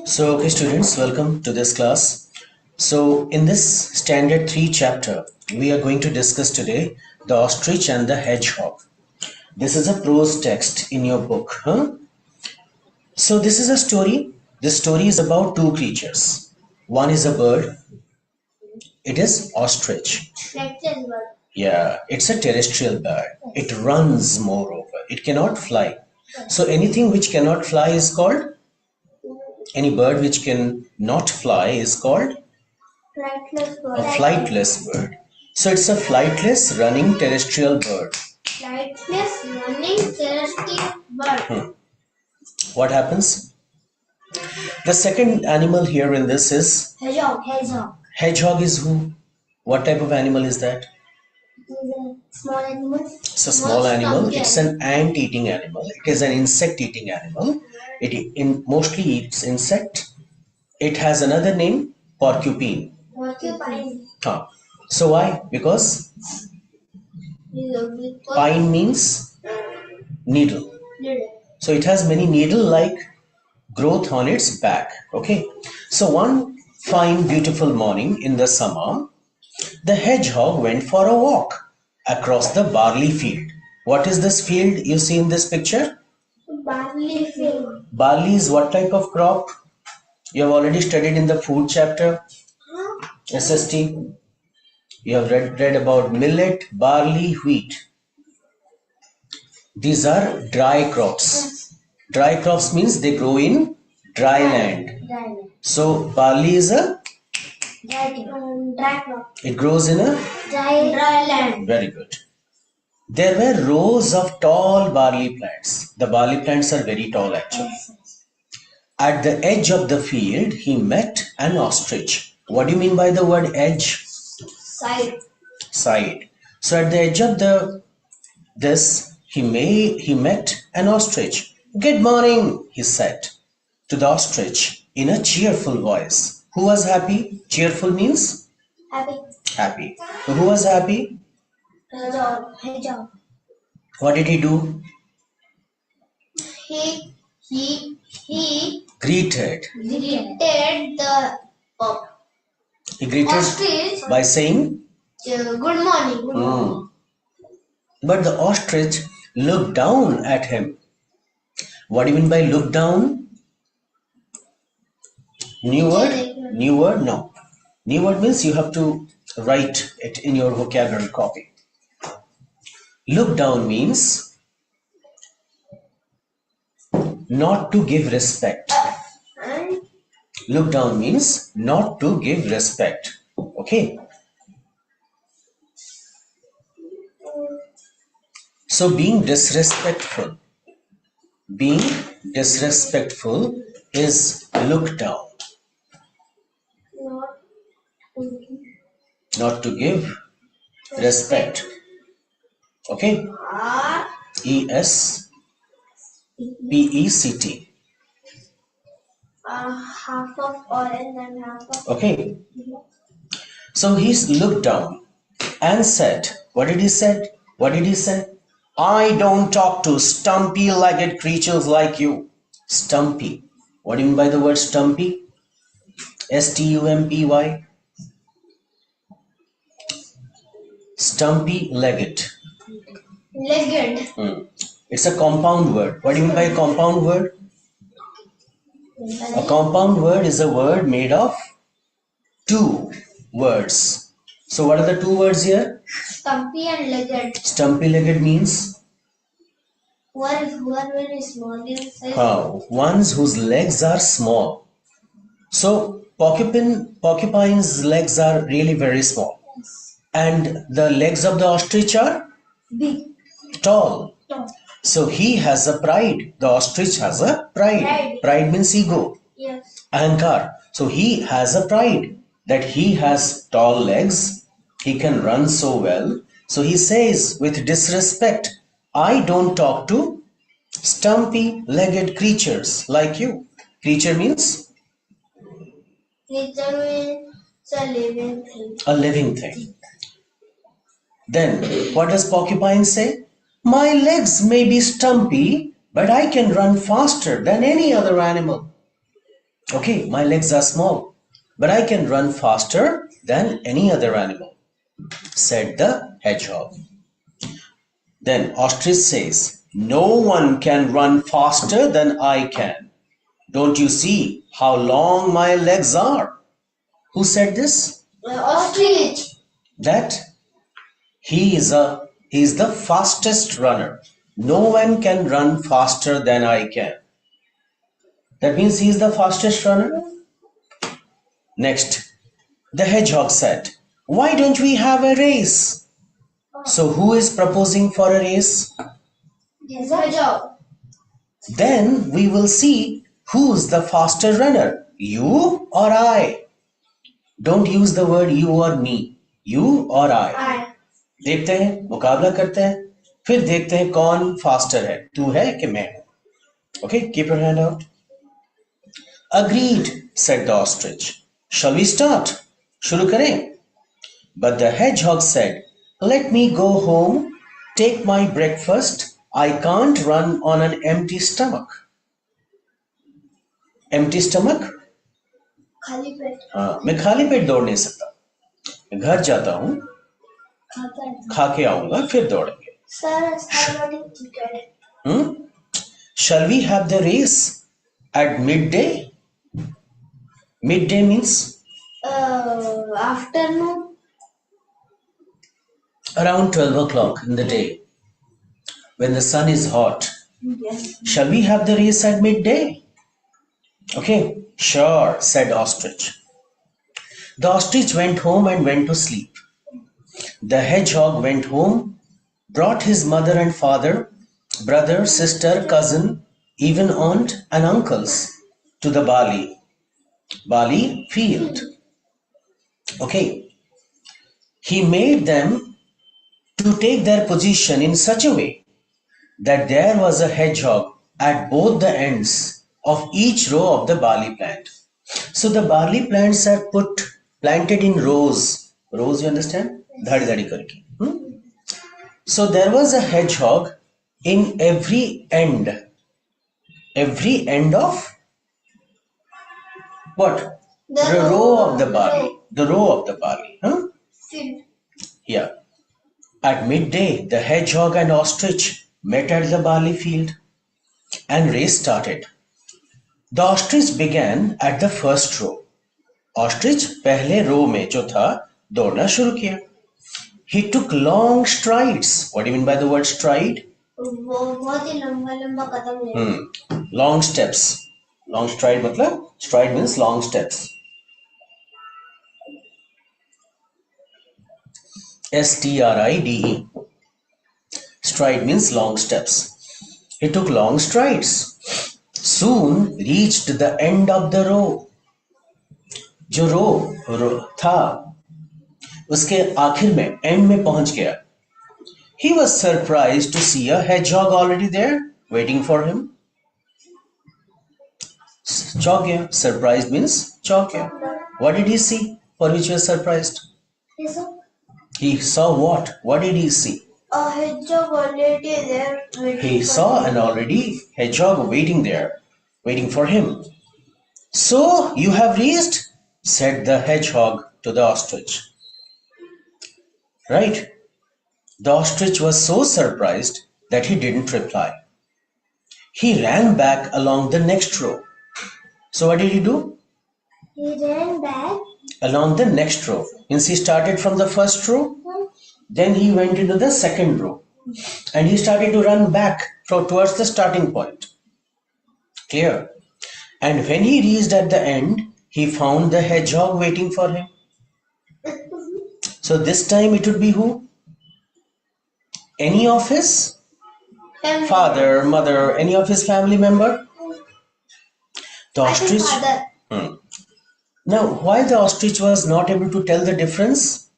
So, okay, students, welcome to this class. So, in this standard 3 chapter, we are going to discuss today the ostrich and the hedgehog. This is a prose text in your book. So, this is a story. This story is about two creatures. One is a bird. It is ostrich. Yeah, it's a terrestrial bird. It runs moreover. It cannot fly. So, anything which cannot fly is called, any bird which can not fly is called a flightless bird. So it's a flightless running terrestrial bird. Flightless running terrestrial bird. What happens? The second animal here in this is Hedgehog. Hedgehog is who? What type of animal is that? It is a small animal. It's a small animal. It's an ant-eating animal. It is an insect-eating animal. It mostly eats insect. It has another name, porcupine. Porcupine. So why? Because pine means needle. So it has many needle-like growth on its back. Okay. So one fine, beautiful morning in the summer, the hedgehog went for a walk across the barley field. What is this field you see in this picture? Barley field. Barley is what type of crop? You have already studied in the food chapter. SST. You have read about millet, barley, wheat. These are dry crops. Dry crops means they grow in dry land. So barley is a dry crop. It grows in a dry land. Very good. There were rows of tall barley plants. The barley plants are very tall actually. At the edge of the field, he met an ostrich. What do you mean by the word edge? Side. So at the edge of he met an ostrich. Good morning, he said to the ostrich in a cheerful voice. Who was happy? Cheerful means? Happy. So who was happy? Hedgehog. What did he do? He greeted the ostrich by saying good morning. But the ostrich looked down at him. What do you mean by look down? New word? No. New word means you have to write it in your vocabulary copy. Look down means not to give respect. Look down means not to give respect. Okay. So being disrespectful is look down. Not to give respect. Okay. ESPECT. Half of orange and half of. Okay. So he looked down and said, what did he say? I don't talk to stumpy-legged creatures like you. Stumpy. What do you mean by the word stumpy? STUMPY. Stumpy-legged. It's a compound word. What do you mean by a compound word? A compound word is a word made of two words. So what are the two words here? Stumpy and legged. Stumpy-legged means? Who are very small in size. Ones whose legs are small. So porcupine's legs are really very small. Yes. And the legs of the ostrich are? Big. Tall. So he has a pride. The ostrich has a pride. Pride means ego. Yes. Ahankar. So he has a pride that he has tall legs. He can run so well. So he says with disrespect, I don't talk to stumpy-legged creatures like you. Creature means? Creature means a living thing. A living thing. Then what does porcupine say? My legs may be stumpy, but I can run faster than any other animal. Okay, my legs are small, but I can run faster than any other animal, said the hedgehog. Then Ostrich says, no one can run faster than I can. Don't you see how long my legs are? Who said this? Ostrich. That he is the fastest runner. No one can run faster than I can. That means he is the fastest runner. Next, the hedgehog said, why don't we have a race? So who is proposing for a race? Yes, hedgehog. Then we will see who's the faster runner, you or I. Don't use the word you or me. You or I. देखते हैं, मुकाबला करते हैं, फिर देखते हैं कौन faster है, तू है कि मैं हूं. Okay, keep your hand out. Agreed, said the ostrich. Shall we start? शुरू करें? But the hedgehog said, let me go home, take my breakfast. I can't run on an empty stomach. Empty stomach? खाली पेट. हाँ, मैं खाली पेट दौड़ नहीं सकता. मैं घर जाता हूँ, खा के आऊंगा, फिर दौड़ेंगे. Sir, I'm not ticket. Shall we have the race at midday? Midday means Afternoon. around 12 o'clock in the day when the sun is hot. Yes. Shall we have the race at midday? Okay, sure, said Ostrich. The ostrich went home and went to sleep. The hedgehog went home, brought his mother and father, brother, sister, cousin, even aunt and uncles to the barley field. Okay, he made them to take their position in such a way that there was a hedgehog at both the ends of each row of the barley plant. So the barley plants are planted in rows. Rows, you understand? Dhadi dhadi karke. So there was a hedgehog in every end of what? The row of the barley. The row of the barley. Huh? Yeah. At midday, the hedgehog and ostrich met at the barley field and race started. The ostrich began at the first row. Ostrich पहले रो में जो था दौड़ना शुरू किया. He took long strides. What do you mean by the word stride? बहुत ही लंबा लंबा कदम लेना. Long steps. Long stride मतलब stride means long steps. STRIDE. Stride means long steps. He took long strides. Soon reached the end of the row. जो रो था उसके आखिर में एंड में पहुंच गया. He was surprised to see a hedgehog already there waiting for him. चौंक गया. Surprised means चौंक गया. What did he see for which he was surprised? He saw what? What did he see? A hedgehog already there waiting. He saw an already hedgehog waiting there, waiting for him. So you have reached, said the hedgehog to the ostrich. Right? The ostrich was so surprised that he didn't reply. He ran back along the next row. So what did he do? He ran back along the next row. Means he started from the first row, then he went into the second row, and he started to run back towards the starting point. Clear? And when he reached at the end, he found the hedgehog waiting for him. So this time it would be who? Any of his father, mother, any of his family member? The ostrich. Now, why the ostrich was not able to tell the difference?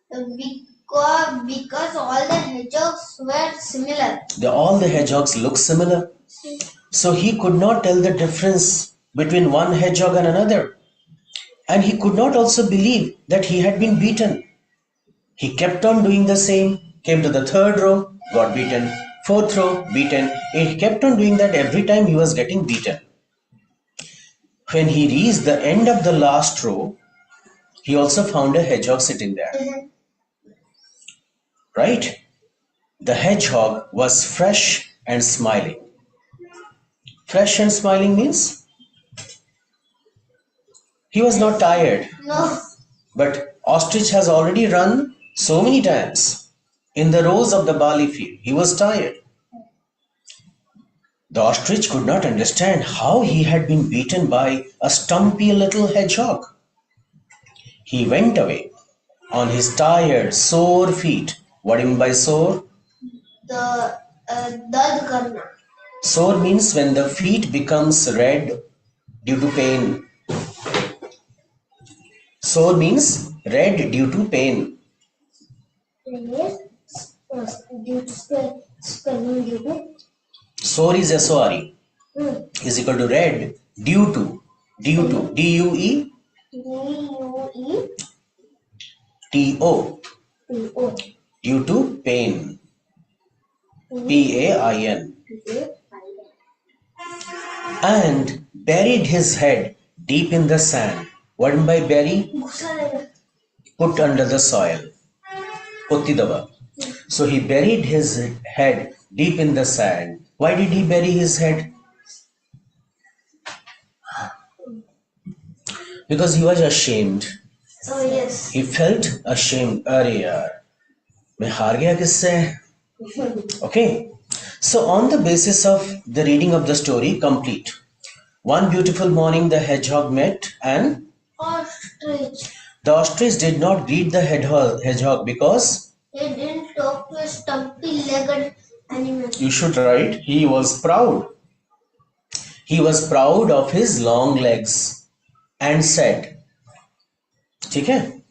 Because all the hedgehogs were similar. All the hedgehogs look similar. So he could not tell the difference between one hedgehog and another. And he could not also believe that he had been beaten. He kept on doing the same, came to the third row, got beaten, fourth row, beaten. He kept on doing that every time he was getting beaten. When he reached the end of the last row, he also found a hedgehog sitting there. Right? The hedgehog was fresh and smiling. Fresh and smiling means he was not tired. No. But Ostrich has already run so many times in the rows of the barley field. He was tired. The ostrich could not understand how he had been beaten by a stumpy little hedgehog. He went away on his tired, sore feet. What do you mean by sore? Dard karna. Sore means when the feet becomes red due to pain. Sore means red due to pain. Due to spelling due to. Sore is S-O-R-E. Is equal to red due to. D-U-E. D-U-E. T-O. T-O. Due to pain. P-A-I-N. And buried his head deep in the sand. What do you mean by bury? Put under the soil. Pottidava. So he buried his head deep in the sand. Why did he bury his head? Because he was ashamed. Oh yes. He felt ashamed. अरे यार, मैं हार गया किससे? Okay. So on the basis of the reading of the story complete. One beautiful morning the hedgehog met an Ostrich. The ostrich did not greet the hedgehog because He didn't talk to a stumpy-legged animal. you should write he was proud. He was proud of his long legs and said, ठीक है?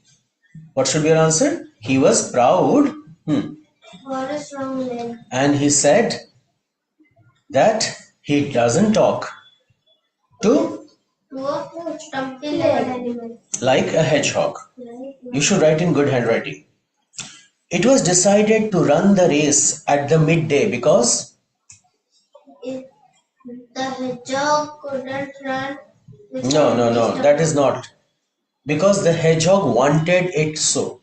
What should be your answer? He was proud. For a strong leg. And he said that he doesn't talk to To a stumpy-legged animal. like a hedgehog. You should write in good handwriting. It was decided to run the race at the midday because If the hedgehog couldn't run. no, that is not. Because the hedgehog wanted it so.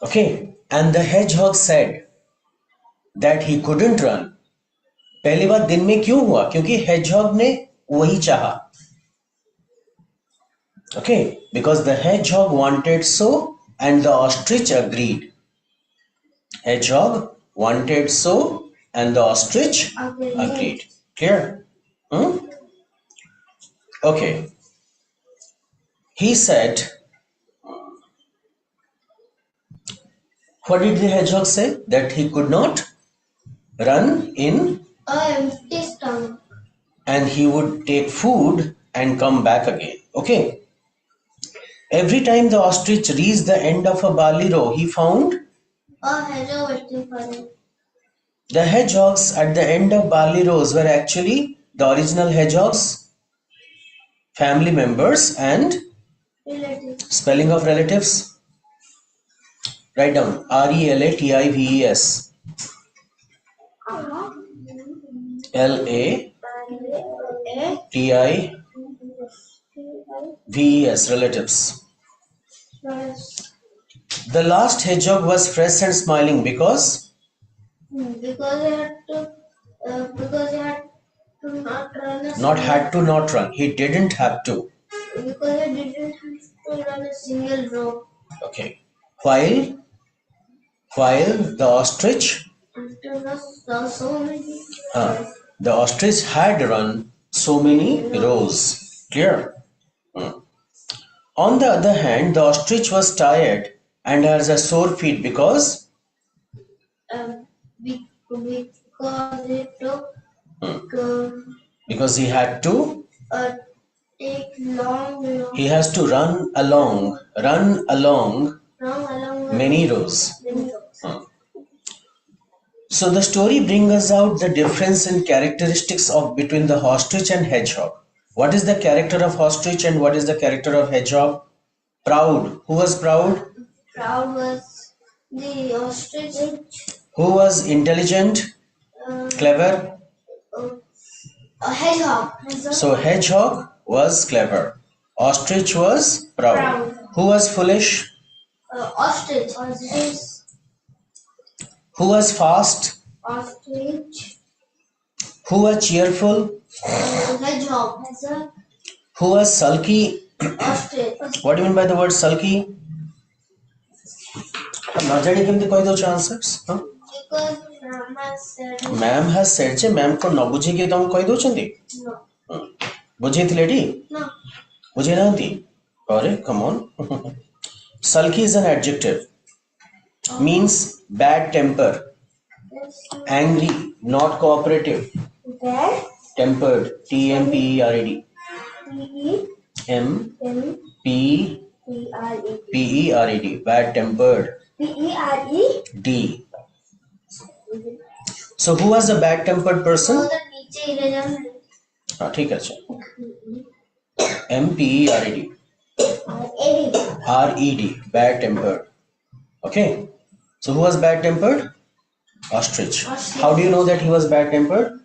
Okay, and the hedgehog said that he couldn't run. पहली बात दिन में क्यों हुआ? क्योंकि hedgehog ने वही चाहा. Okay, because the hedgehog wanted so and the ostrich agreed. Hedgehog wanted so and the ostrich agreed. Clear? Okay. He said, what did the hedgehog say? That he could not run in An empty stomach. and he would take food and come back again. Okay. Every time the ostrich reached the end of a barley row, he found A hedgehog waiting for him. the hedgehogs at the end of barley rows were actually the original hedgehogs, family members, and Relative. spelling of relatives. Write down R-E-L-A-T-I-V-E-S. L-A-T-I-V-E-S, relatives. The last hedgehog was fresh and smiling because Because he had to. Because he had to not run a. not had to not run. He didn't have to. Because he didn't have to run a single row. Okay. While the ostrich After so many. the ostrich had run so many rows. Clear? On the other hand, the ostrich was tired and has a sore feet because Because he took. because he had to Take long. he has to run along many rows. So the story brings us out the difference in characteristics of between the ostrich and hedgehog. What is the character of ostrich and what is the character of hedgehog? Proud. Who was proud? Proud was the ostrich. Who was intelligent? Clever? A hedgehog. So hedgehog was clever. Ostrich was proud. Proud. Who was foolish? Ostrich. Ostrich. Who was fast? Ostrich. Who was cheerful? Hedgehog. Who was sulky? Ostrich. What do you mean by the word sulky? Answers. Huh? Because ma'am has said. Ma'am has said che ma'am ko न बुझे के तुम कह दो चंदी. No. बुझे थी lady? No. बुझे ना थी. अरे come on. Sulky is an adjective. Means bad temper, angry, not cooperative. Bad. Tempered. T-M-P-E-R-E-D. M-P-P-E-R-E-D. Bad tempered. P-E-R-E-D. So who was a bad tempered person? ठीक है अच्छा. M-P-E-R-E-D. R-E-D. Bad tempered. Okay. So who was bad tempered? Ostrich. How do you know that he was bad tempered?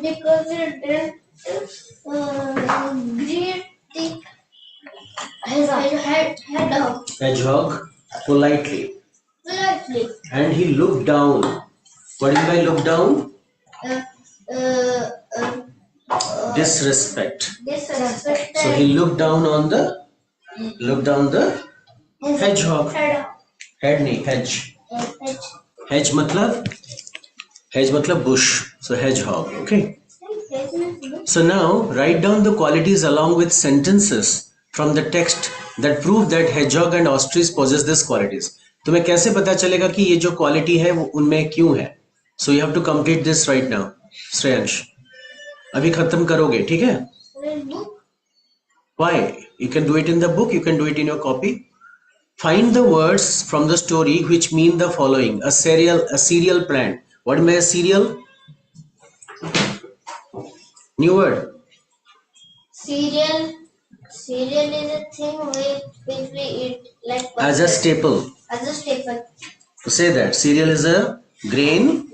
Because he didn't greet the hedgehog politely. And he looked down. What do you mean by look down? Disrespect. So he looked down on the hedgehog. Head nahi, hedge. Hedge matlab bush. So hedgehog. Okay. So now write down the qualities along with sentences from the text that prove that hedgehog and ostrich possess these qualities. तुम्हें कैसे पता चलेगा कि ये जो quality है वो उनमें क्यों है? So you have to complete this right now. Shreyansh अभी खत्म करोगे, ठीक है? Why? You can do it in the book, you can do it in your copy. Find the words from the story which mean the following. A cereal plant. What is a cereal? New word. Cereal is a thing which we eat like as a staple. So say that cereal is a grain.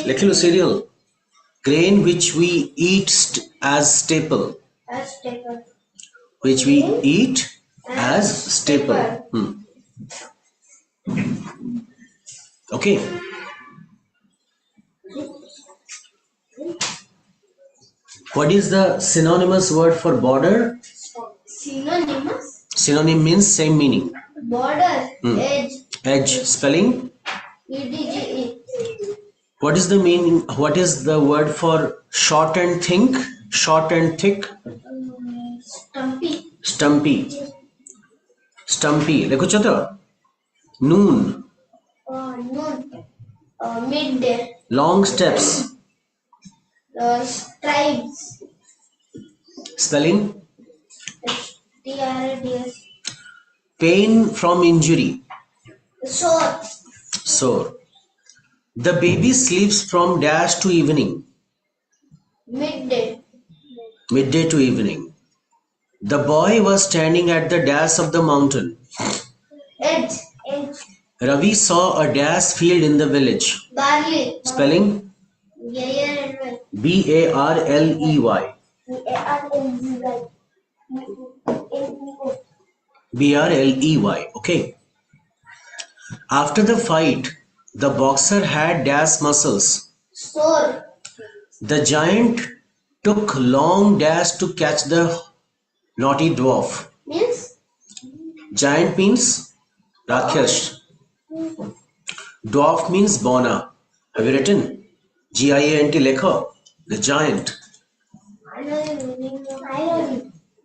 लिख लो cereal. Grain which we eat as staple. Which we eat as staple. Okay. What is the synonymous word for border? Synonymous? Synonym means same meaning. Border. Edge. Edge. Spelling? E-D-G-E. What is the meaning? What is the word for short and thick? Short and thick? Stumpy. Stumpy. Stumpy. देखो चलो. Noon. Noon. Midday. Long steps. Stripes. Spelling? T-R-A-D-S. Pain from injury. Sore. Sore. The baby sleeps from dash to evening. Midday. Midday to evening. The boy was standing at the dash of the mountain. Edge. Ravi saw a dash field in the village. Barley. Spelling? B-A-R-L-E-Y. B-R-L-E-Y. Okay. After the fight, the boxer had dash muscles. Sore. The giant took long dash to catch the naughty dwarf. Means? Giant means Rakhesh. Dwarf means Bona. Have you written? G-I-A-N-T lekho. The giant. I know.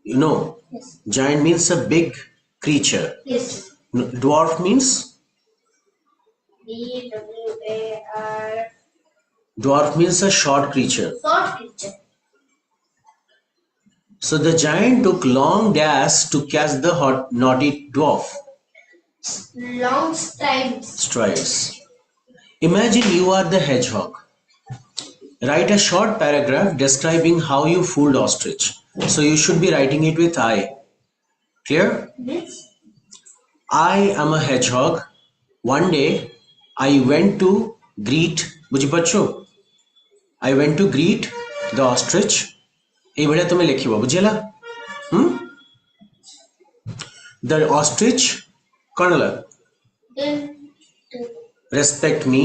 You know? Yes. Giant means a big creature. Yes. Dwarf means? D-W-A-R. Dwarf means a short creature. Short creature. So the giant took long dash to catch the naughty dwarf. Long strides. Imagine you are the hedgehog. Write a short paragraph describing how you fooled Ostrich. So you should be writing it with I. Clear? Yes. I am a hedgehog. One day I went to greet. बुझी बच्चों? I went to greet the ostrich. এই ভଳିয়া তুমি লেখিব বুঝিলা the ostrich कौन ହେଲା respect me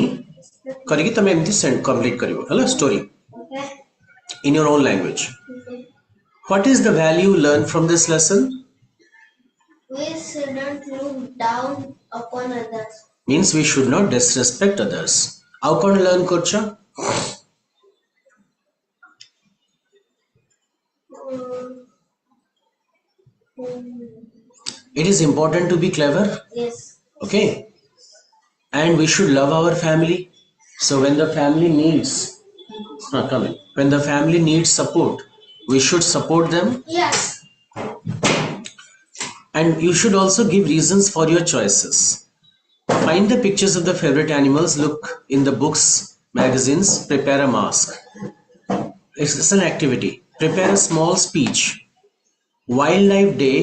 କରିକି ତମେ ଏମିତି send complete କରିବ ହେଲା story in your own language. What is the value learned from this lesson? We shouldn't look down upon others. Means we should not disrespect others. How can learn kurcha? It is important to be clever. Yes. Okay. And we should love our family. So when the family needs, come in. When the family needs support, we should support them. Yes. And you should also give reasons for your choices. Find the pictures of the favorite animals, look in the books, magazines, prepare a mask. It's an activity. Prepare a small speech. Wildlife Day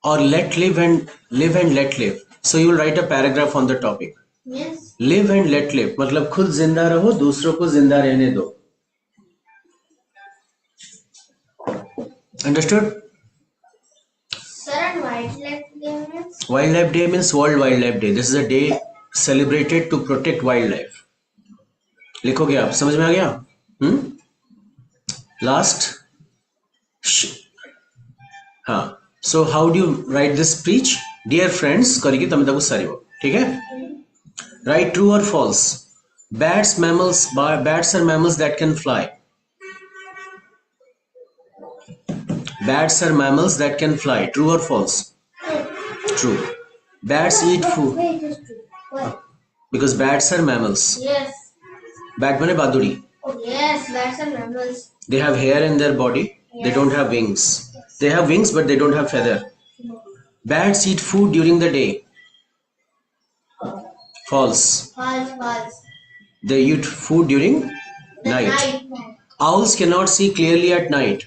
or let live and let live. So you will write a paragraph on the topic. Yes. Live and let live. मतलब खुद जिंदा रहो, दूसरों को जिंदा रहने दो. Understood? Sir, and Wildlife Day means? Wildlife Day means World Wildlife Day. This is a day celebrated to protect wildlife. लिखोगे आप, समझ में आ गया? Last. हाँ. So how do you write this speech? Dear friends, करिए तब तक सारी हो, ठीक है? Write true or false. Bats are mammals that can fly. Bats are mammals that can fly. True or false? True. Bats eat food. Wait, it's true. What? Because bats are mammals. Yes. Bat mane baduri. Oh, yes, bats are mammals. They have hair in their body. Yes. They don't have wings. They have wings but they don't have feather. Bats eat food during the day. False. False. They eat food during The night. night. Owls cannot see clearly at night.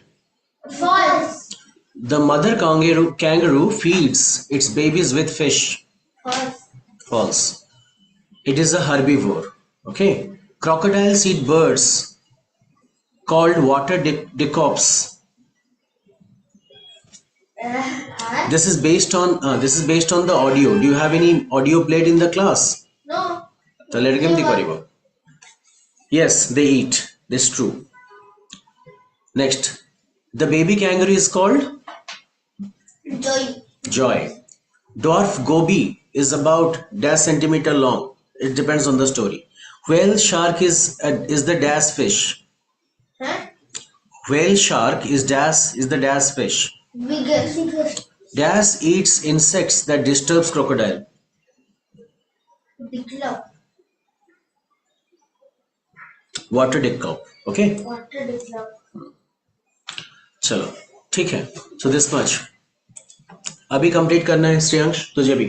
False. The mother kangaroo feeds its babies with fish. False. False. It is a herbivore. Okay. Crocodiles eat birds called water dicops. This is based on the audio. Do you have any audio played in the class? No. Yes, they eat. This is true. Next, the baby kangaroo is called Joy. Dwarf goby is about dash centimeter long. It depends on the story. Whale shark is the dash fish. Huh? Whale shark is the dash fish. Biggest. Dash eats insects that disturbs crocodile. Diglop. Water diglop. Okay. Water diglop. चलो ठीक है. So this much. अभी complete करना है श्रेयांश तुझे भी.